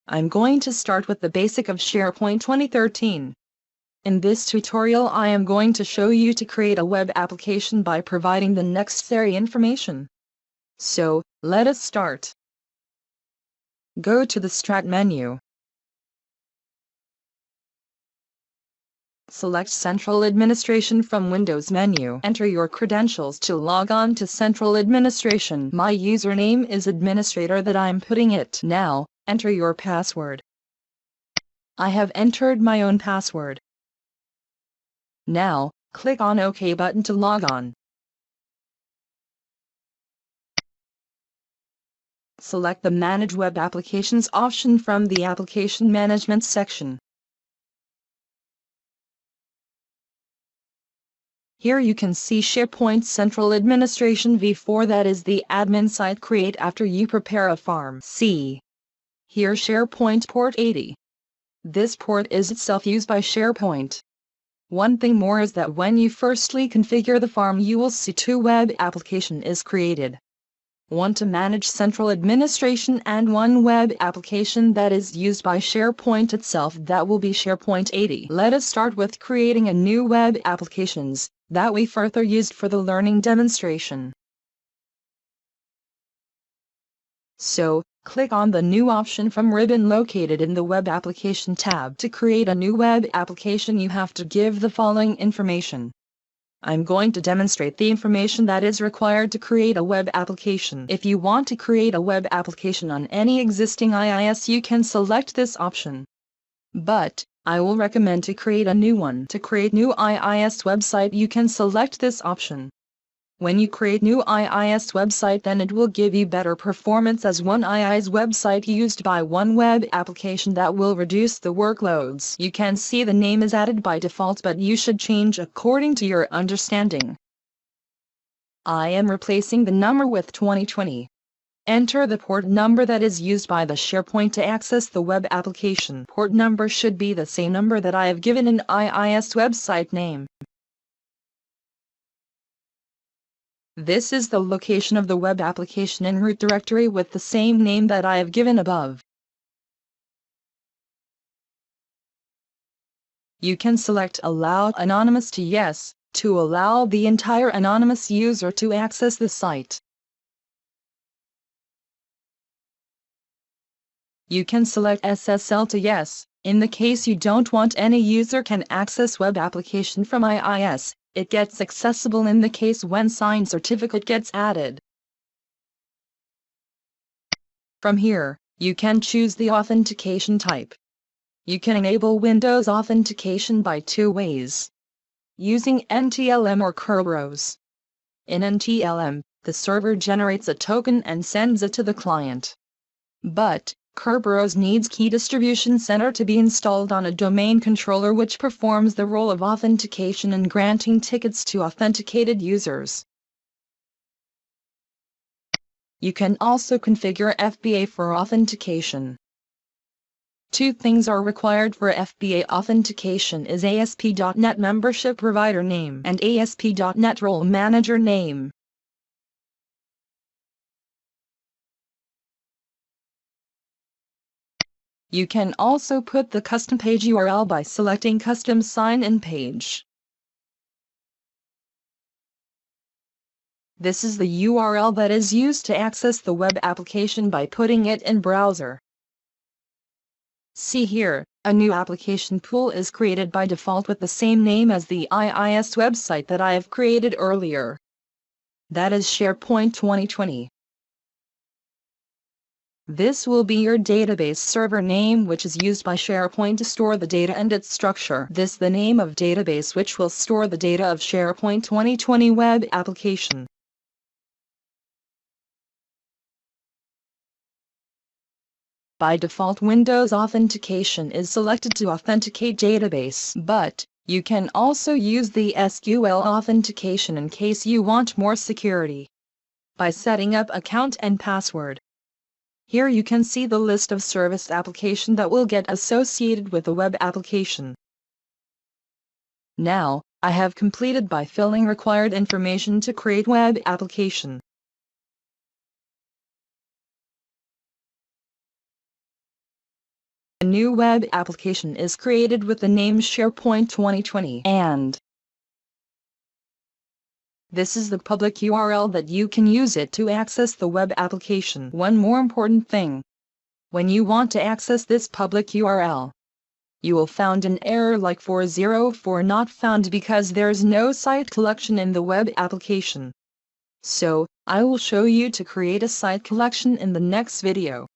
I'm going to start with the basic of SharePoint 2013. In this tutorial I am going to show you to create a web application by providing the necessary information. So, let us start. Go to the Start menu. Select Central Administration from Windows menu. Enter your credentials to log on to Central Administration. My username is administrator that I'm putting it. Now, enter your password. I have entered my own password. Now, click on OK button to log on. Select the Manage Web Applications option from the Application Management section. Here you can see SharePoint Central Administration v4, that is the admin site create after you prepare a form. See here SharePoint port 80. This port is itself used by SharePoint. One thing more is that when you firstly configure the form you will see two web application is created. One to manage central administration and one web application that is used by SharePoint itself, that will be SharePoint 80. Let us start with creating a new web applications that we further used for the learning demonstration. So, click on the New option from ribbon located in the Web Application tab. To create a new web application you have to give the following information. I'm going to demonstrate the information that is required to create a web application. If you want to create a web application on any existing IIS you can select this option. But, I will recommend to create a new one. To create new IIS website you can select this option. When you create new IIS website then it will give you better performance as one IIS website used by one web application that will reduce the workloads. You can see the name is added by default but you should change according to your understanding. I am replacing the number with 2020. Enter the port number that is used by the SharePoint to access the web application. Port number should be the same number that I have given in IIS website name. This is the location of the web application in root directory with the same name that I have given above. You can select Allow Anonymous to Yes, to allow the entire anonymous user to access the site. You can select SSL to Yes, in the case you don't want any user can access web application from IIS. It gets accessible in the case when signed certificate gets added. From here, you can choose the authentication type. You can enable Windows authentication by two ways. Using NTLM or Kerberos. In NTLM, the server generates a token and sends it to the client. But, Kerberos needs Key Distribution Center to be installed on a domain controller which performs the role of authentication and granting tickets to authenticated users. You can also configure FBA for authentication. Two things are required for FBA authentication is ASP.NET Membership Provider Name and ASP.NET Role Manager Name. You can also put the custom page URL by selecting Custom Sign-in Page. This is the URL that is used to access the web application by putting it in browser. See here, a new application pool is created by default with the same name as the IIS website that I have created earlier. That is SharePoint 2020. This will be your database server name which is used by SharePoint to store the data and its structure. This the name of database which will store the data of SharePoint 2020 web application. By default Windows authentication is selected to authenticate database, but you can also use the SQL authentication in case you want more security. By setting up account and password. Here you can see the list of service application that will get associated with the web application. Now, I have completed by filling required information to create web application. A new web application is created with the name SharePoint 2020 and this is the public URL that you can use it to access the web application. One more important thing. When you want to access this public URL, you will find an error like 404 not found because there's no site collection in the web application. So, I will show you to create a site collection in the next video.